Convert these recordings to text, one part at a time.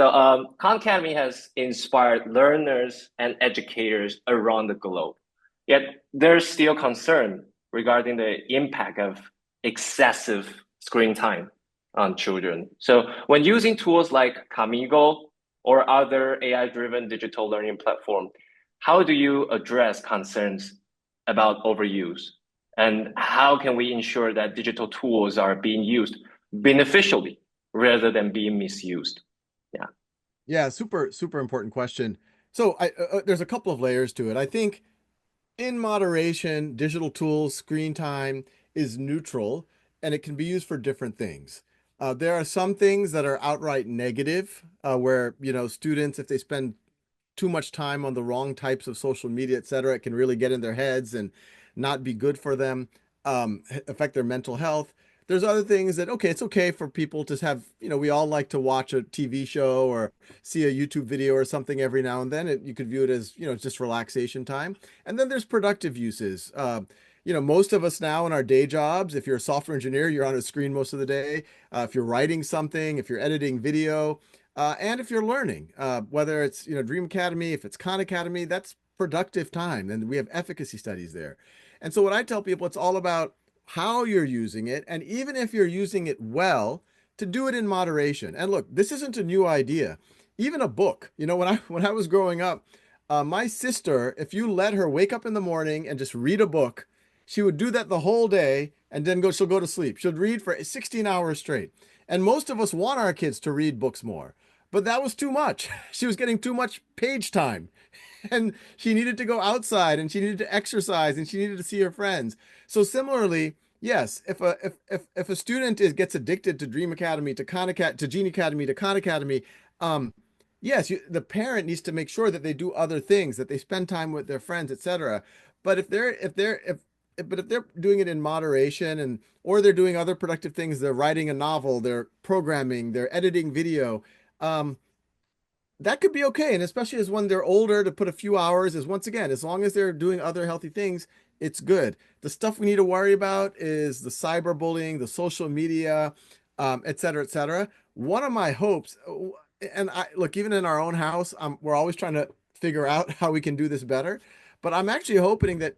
So Khan Academy has inspired learners and educators around the globe. Yet there's still concern regarding the impact of excessive screen time on children. So when using tools like Kamigo or other AI-driven digital learning platform, how do you address concerns about overuse? And how can we ensure that digital tools are being used beneficially rather than being misused? Yeah. Yeah, super important question. So there's a couple of layers to it. I think in moderation, digital tools, screen time is neutral and it can be used for different things. There are some things that are outright negative, where, students, if they spend too much time on the wrong types of social media, et cetera, it can really get in their heads and not be good for them, affect their mental health. There's other things that, okay, it's okay for people to have, we all like to watch a TV show or see a YouTube video or something every now and then. You could view it as, just relaxation time. And then there's productive uses. Most of us now in our day jobs, if you're a software engineer, you're on a screen most of the day. If you're writing something, if you're editing video, and if you're learning, whether it's, Dream Academy, if it's Khan Academy, that's productive time. And we have efficacy studies there. And so what I tell people, it's all about how you're using it. And even if you're using it well, to do it in moderation. And look, this isn't a new idea. Even a book, when I was growing up, my sister, if you let her wake up in the morning and just read a book, she would do that the whole day and then she'll go to sleep. She'll read for 16 hours straight. And most of us want our kids to read books more, but that was too much. She was getting too much page time and she needed to go outside and she needed to exercise and she needed to see her friends. So similarly, yes, if a student gets addicted to Dream Academy, to to Genie Academy, to Khan Academy, yes, the parent needs to make sure that they do other things, that they spend time with their friends, etc. But if they're doing it in moderation or they're doing other productive things, they're writing a novel, they're programming, they're editing video, that could be okay. And especially as when they're older, to put a few hours is, once again, as long as they're doing other healthy things, it's good. The stuff we need to worry about is the cyberbullying, the social media, et cetera, et cetera. One of my hopes, and look, even in our own house, we're always trying to figure out how we can do this better. But I'm actually hoping that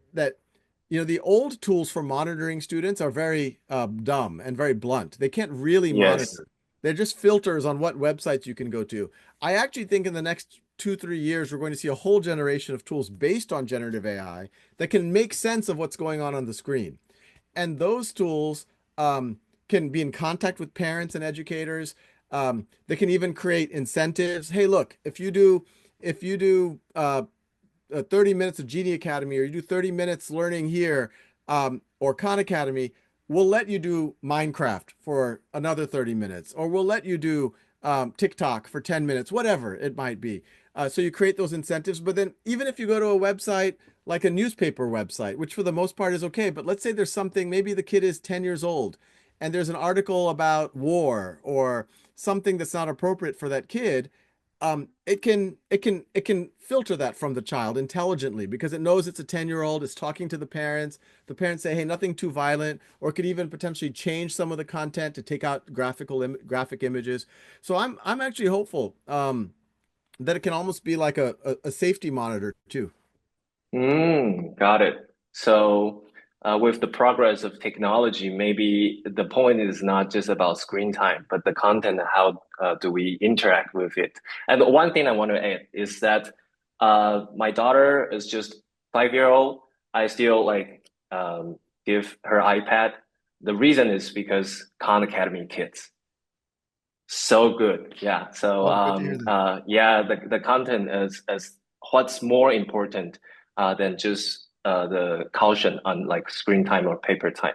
the old tools for monitoring students are very dumb and very blunt. They can't really Yes. monitor. They're just filters on what websites you can go to. I actually think in the next 2, 3 years, we're going to see a whole generation of tools based on generative AI that can make sense of what's going on the screen. And those tools can be in contact with parents and educators. They can even create incentives. Hey, look, if you do 30 minutes of Genie Academy, or you do 30 minutes learning here, or Khan Academy, we'll let you do Minecraft for another 30 minutes, or we'll let you do TikTok for 10 minutes, whatever it might be. So you create those incentives. But then even if you go to a website like a newspaper website, which for the most part is okay, but let's say there's something, maybe the kid is 10 years old and there's an article about war or something that's not appropriate for that kid, it can filter that from the child intelligently because it knows it's a 10-year-old, it's talking to the parents. The parents say, hey, nothing too violent, or it could even potentially change some of the content to take out graphic images. So I'm actually hopeful that it can almost be like a safety monitor too. Got it. So, with the progress of technology, maybe the point is not just about screen time, but the content, how do we interact with it? And the one thing I want to add is that my daughter is just 5 year old. I still give her iPad. The reason is because Khan Academy kids. So good. Yeah. So Oh, good to hear that. yeah, the content is what's more important than just the caution on like screen time or paper time.